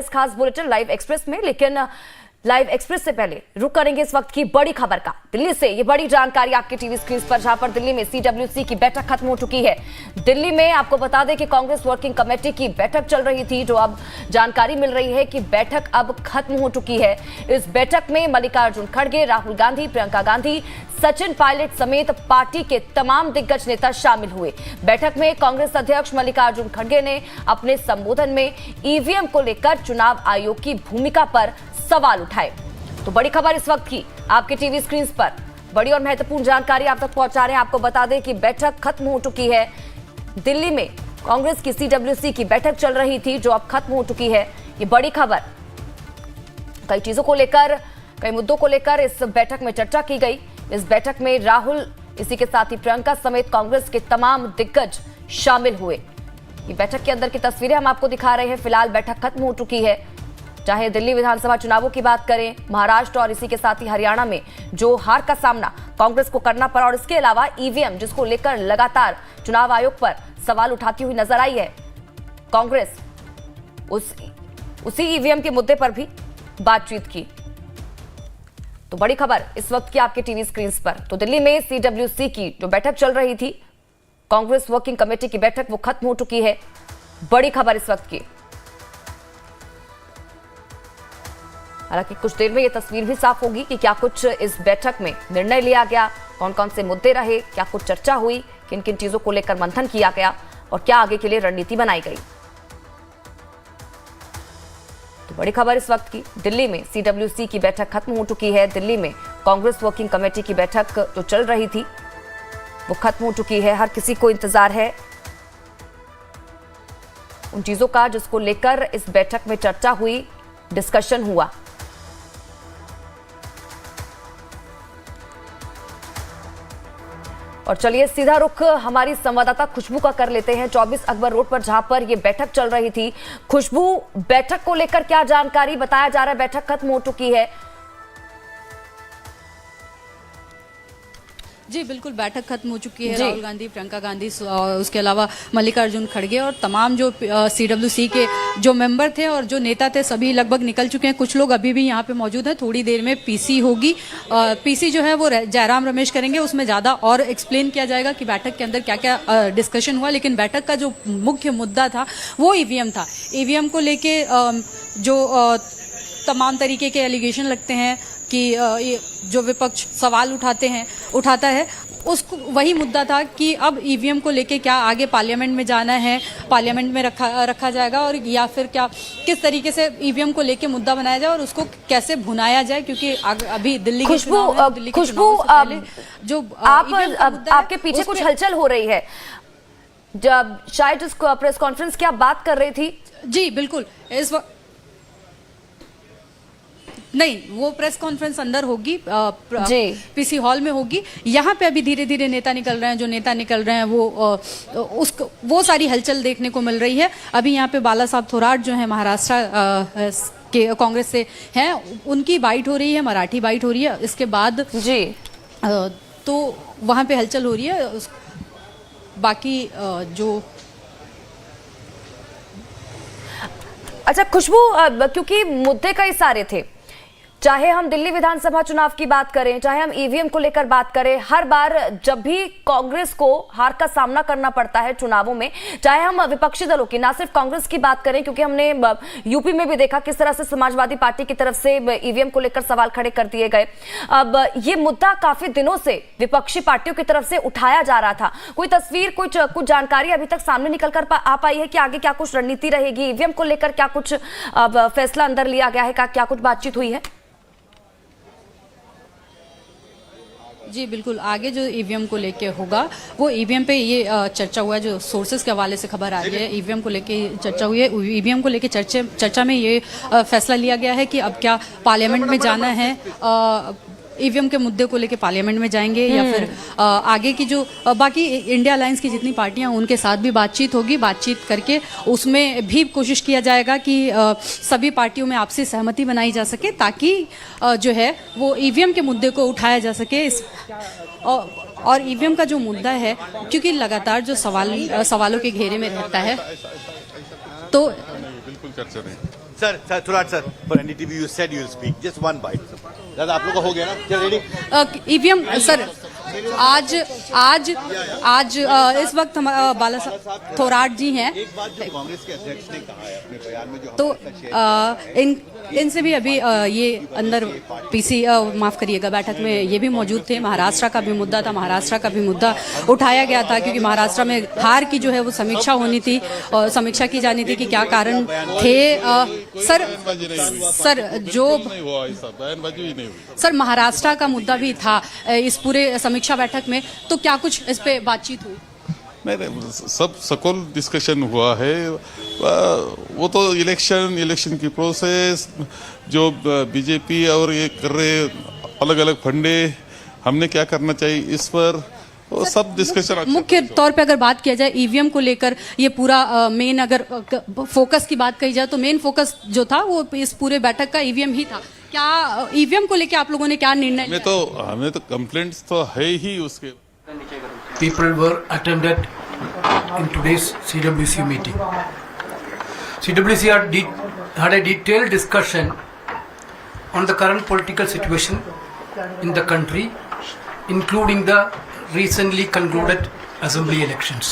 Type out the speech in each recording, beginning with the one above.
इस खास bulletin live express में, लेकिन लाइव एक्सप्रेस से पहले रुक करेंगे इस वक्त की बड़ी खबर का। दिल्ली से ये बड़ी जानकारी आपके टीवी स्क्रीन पर, जहां पर दिल्ली में सीडब्ल्यूसी की बैठक खत्म हो चुकी है। दिल्ली में आपको बता दें कि कांग्रेस वर्किंग कमेटी की बैठक चल रही थी, जो अब जानकारी मिल रही है कि बैठक अब खत्म हो चुकी है। इस बैठक में मल्लिकार्जुन खड़गे, राहुल गांधी, प्रियंका गांधी, सचिन पायलट समेत पार्टी के तमाम दिग्गज नेता शामिल हुए। बैठक में कांग्रेस अध्यक्ष मल्लिकार्जुन खड़गे ने अपने संबोधन में ईवीएम को लेकर चुनाव आयोग की भूमिका पर सवाल उठाए। तो बड़ी खबर इस वक्त की आपके टीवी स्क्रीन पर, बड़ी और महत्वपूर्ण जानकारी आप तक पहुंचा रहे हैं। आपको बता दें कि बैठक खत्म हो चुकी है। दिल्ली में कांग्रेस की सीडब्ल्यूसी की बैठक चल रही थी, जो अब खत्म हो चुकी है। ये बड़ी खबर, कई चीजों को लेकर, कई मुद्दों को लेकर इस बैठक में चर्चा की गई। इस बैठक में राहुल, इसी के साथ ही प्रियंका समेत कांग्रेस के तमाम दिग्गज शामिल हुए। ये बैठक के अंदर की तस्वीरें हम आपको दिखा रहे हैं। फिलहाल बैठक खत्म हो चुकी है। चाहे दिल्ली विधानसभा चुनावों की बात करें, महाराष्ट्र और इसी के साथ ही हरियाणा में जो हार का सामना कांग्रेस को करना पड़ा, और इसके अलावा ईवीएम, जिसको लेकर लगातार चुनाव आयोग पर सवाल उठाती हुई नजर आई है कांग्रेस, उसी ईवीएम के मुद्दे पर भी बातचीत की। तो बड़ी खबर इस वक्त की आपके टीवी स्क्रीन पर। तो दिल्ली में सीडब्ल्यूसी की जो बैठक चल रही थी, कांग्रेस वर्किंग कमेटी की बैठक, वो खत्म हो चुकी है। बड़ी खबर इस वक्त की। हालांकि कुछ देर में यह तस्वीर भी साफ होगी कि क्या कुछ इस बैठक में निर्णय लिया गया, कौन कौन से मुद्दे रहे, क्या कुछ चर्चा हुई, किन किन चीजों को लेकर मंथन किया गया और क्या आगे के लिए रणनीति बनाई गई। तो बड़ी खबर इस वक्त की, दिल्ली में सीडब्ल्यूसी की बैठक खत्म हो चुकी है। दिल्ली में कांग्रेस वर्किंग कमेटी की बैठक जो चल रही थी, वो खत्म हो चुकी है। हर किसी को इंतजार है उन चीजों का जिसको लेकर इस बैठक में चर्चा हुई, डिस्कशन हुआ। और चलिए सीधा रुख हमारी संवाददाता खुशबू का कर लेते हैं 24 अकबर रोड पर, जहां पर यह बैठक चल रही थी। खुशबू, बैठक को लेकर क्या जानकारी? बताया जा रहा है बैठक खत्म हो चुकी है। जी बिल्कुल, बैठक खत्म हो चुकी है। राहुल गांधी, प्रियंका गांधी, उसके अलावा मल्लिकार्जुन खड़गे और तमाम जो सीडब्ल्यूसी के जो मेंबर थे और जो नेता थे, सभी लगभग निकल चुके हैं। कुछ लोग अभी भी यहाँ पे मौजूद हैं। थोड़ी देर में पीसी होगी। पीसी जो है वो जयराम रमेश करेंगे, उसमें ज़्यादा और एक्सप्लेन किया जाएगा कि बैठक के अंदर क्या क्या डिस्कशन हुआ। लेकिन बैठक का जो मुख्य मुद्दा था वो ईवीएम था। ईवीएम को लेके जो तमाम तरीके के एलिगेशन लगते हैं कि जो विपक्ष सवाल उठाता है, उसको वही मुद्दा था कि अब ईवीएम को लेके क्या आगे पार्लियामेंट में जाना है, पार्लियामेंट में रखा जाएगा, और या फिर क्या किस तरीके से ईवीएम को लेके मुद्दा बनाया जाए और उसको कैसे भुनाया जाए, क्योंकि अभी दिल्ली के खुशबू जो आपके पीछे कुछ हलचल हो रही है, जब शायद उस प्रेस कॉन्फ्रेंस की आप बात कर रही थी। जी बिल्कुल, इस वक्त नहीं, वो प्रेस कॉन्फ्रेंस अंदर होगी, पीसी हॉल में होगी। यहाँ पे अभी धीरे धीरे नेता निकल रहे हैं। जो नेता निकल रहे हैं वो सारी हलचल देखने को मिल रही है। अभी यहाँ पे बाला साहब थोराट जो है महाराष्ट्र के कांग्रेस से हैं, उनकी बाइट हो रही है, मराठी बाइट हो रही है। इसके बाद तो वहाँ पे हलचल हो रही है। बाकी जो अच्छा खुशबू, क्योंकि मुद्दे कई सारे थे, चाहे हम दिल्ली विधानसभा चुनाव की बात करें, चाहे हम ईवीएम को लेकर बात करें, हर बार जब भी कांग्रेस को हार का सामना करना पड़ता है चुनावों में, चाहे हम विपक्षी दलों की, ना सिर्फ कांग्रेस की बात करें, क्योंकि हमने यूपी में भी देखा किस तरह से समाजवादी पार्टी की तरफ से ईवीएम को लेकर सवाल खड़े कर दिए गए। अब ये मुद्दा काफी दिनों से विपक्षी पार्टियों की तरफ से उठाया जा रहा था। कोई तस्वीर, कुछ जानकारी अभी तक सामने निकल कर आ पाई है कि आगे क्या कुछ रणनीति रहेगी, ईवीएम को लेकर क्या कुछ फैसला अंदर लिया गया है, क्या कुछ बातचीत हुई है? जी बिल्कुल, आगे जो ईवीएम को लेके होगा वो ईवीएम पे ये चर्चा हुआ है। जो सोर्सेज के हवाले से खबर आ रही है, ईवीएम को लेके चर्चा हुई है। ईवीएम को लेके चर्चा में ये फैसला लिया गया है कि अब क्या पार्लियामेंट में जाना है, ईवीएम के मुद्दे को लेके पार्लियामेंट में जाएंगे, या फिर आगे की जो बाकी इंडिया अलायंस की जितनी पार्टियां हैं उनके साथ भी बातचीत होगी। बातचीत करके उसमें भी कोशिश किया जाएगा कि सभी पार्टियों में आपसी सहमति बनाई जा सके, ताकि जो है वो ईवीएम के मुद्दे को उठाया जा सके। और ईवीएम का जो मुद्दा है, क्योंकि लगातार जो सवालों के घेरे में रहता है, तो बिल्कुल चर्चा नहीं। सर थोड़ा sir for NDTV you said you will speak just one byte दादा आप लोग का हो गया ना चल रेडी ईवीएम सर आज आज आज इस वक्त हम बाला साहब थोराट जी हैं एक बात जो कांग्रेस के अध्यक्ष ने कहा है अपने बयान में जो तो इनसे भी अभी ये अंदर पीसी माफ करिएगा बैठक में ये भी मौजूद थे। महाराष्ट्र का भी मुद्दा था, महाराष्ट्र का भी मुद्दा उठाया गया था क्योंकि महाराष्ट्र में हार की जो है वो समीक्षा होनी थी और समीक्षा की जानी थी कि क्या कारण थे। सर महाराष्ट्र का मुद्दा भी था इस पूरे समीक्षा बैठक में, तो क्या कुछ इस पे बातचीत हुई? नहीं सब सकल डिस्कशन हुआ है। वो तो इलेक्शन की प्रोसेस जो बीजेपी और ये कर रहे अलग अलग फंडे हमने क्या करना चाहिए इस पर वो सब डिस्कशन। मुख्य तौर पे अगर बात किया जाए ईवीएम को लेकर ये पूरा मेन अगर फोकस की बात कही जाए तो मेन फोकस जो था वो इस पूरे बैठक का ईवीएम ही था। क्या ईवीएम को लेकर आप लोगों ने क्या निर्णय लिया? हमें तो कंप्लेंट्स तो है ही उसके। People were attended in today's CWC meeting. CWC had a detailed discussion on the current political situation in the country, including the recently concluded assembly elections.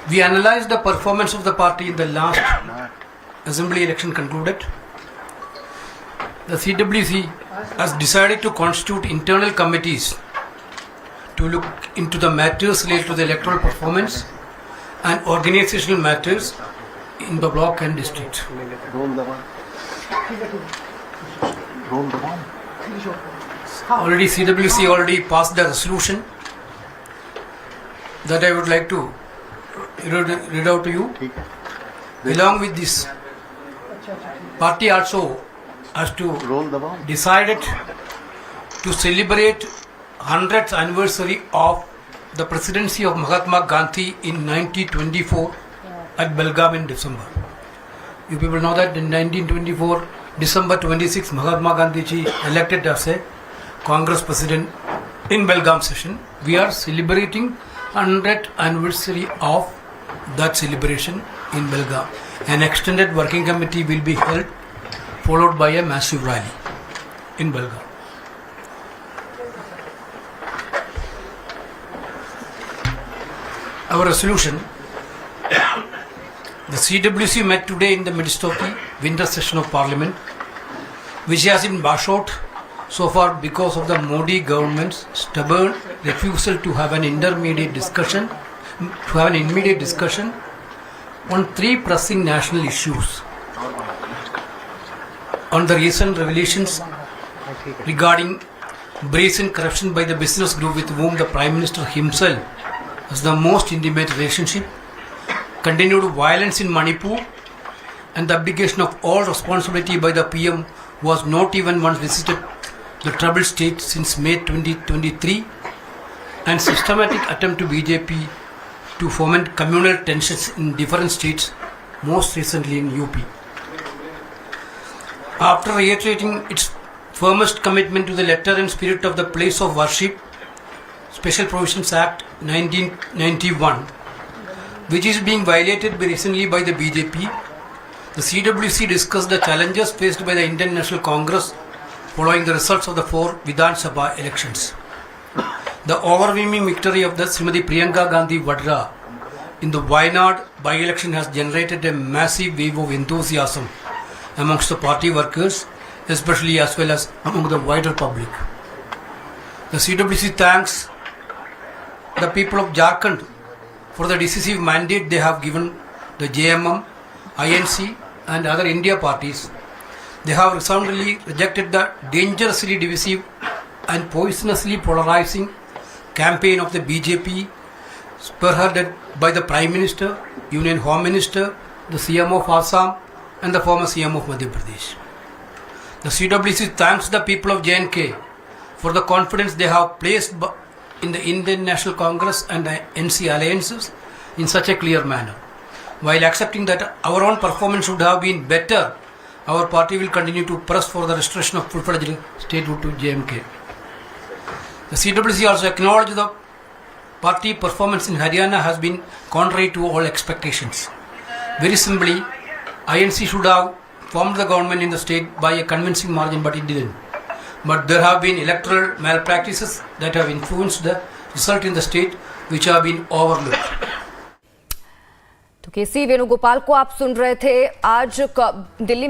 We analyzed the performance of the party in the last assembly election concluded. The CWC has decided to constitute internal committees to look into the matters related to the electoral performance and organizational matters in the block and district. Already CWC already passed the resolution that I would like to read out to you. Along with this, party also has to decided to celebrate 100th anniversary of the presidency of Mahatma Gandhi in 1924 at Belgaum in December. You people know that in 1924, December 26, Mahatma Gandhi ji elected as a Congress president in Belgaum session. We are celebrating 100th anniversary of that celebration in Belgaum. An extended working committee will be held, followed by a massive rally in Belgaum. Our resolution, the CWC met today in the midst of the winter session of Parliament, which has been washed out so far because of the Modi government's stubborn refusal to have an immediate discussion on three pressing national issues. On the recent revelations regarding brazen corruption by the business group with whom the Prime Minister himself has the most intimate relationship, continued violence in Manipur, and the abdication of all responsibility by the PM who has not even once visited the troubled state since May 2023, and systematic attempt to BJP to foment communal tensions in different states, most recently in UP. After reiterating its firmest commitment to the letter and spirit of the Place of Worship Special Provisions Act 1991, which is being violated recently by the BJP, the CWC discussed the challenges faced by the Indian National Congress following the results of the 4 Vidhan Sabha elections. The overwhelming victory of the Srimati Priyanka Gandhi Vadra in the Wayanad by-election has generated a massive wave of enthusiasm amongst the party workers, especially as well as among the wider public. The CWC thanks the people of Jharkhand for the decisive mandate they have given the JMM, INC and other India parties. They have resoundingly rejected the dangerously divisive and poisonously polarizing campaign of the BJP, spearheaded by the Prime Minister, Union Home Minister, the CM of Assam and the former CM of Madhya Pradesh. The CWC thanks the people of J&K for the confidence they have placed in the Indian National Congress and the NC alliances in such a clear manner. While accepting that our own performance should have been better, our party will continue to press for the restoration of full-fledged statehood to J&K. The CWC also acknowledged the party performance in Haryana has been contrary to all expectations. Very simply, INC should have formed the government in the state by a convincing margin, but it didn't. But there have been electoral malpractices that have influenced the result in the state, which have been overlooked. तो केसी वेणुगोपाल को आप सुन रहे थे। आज दिल्ली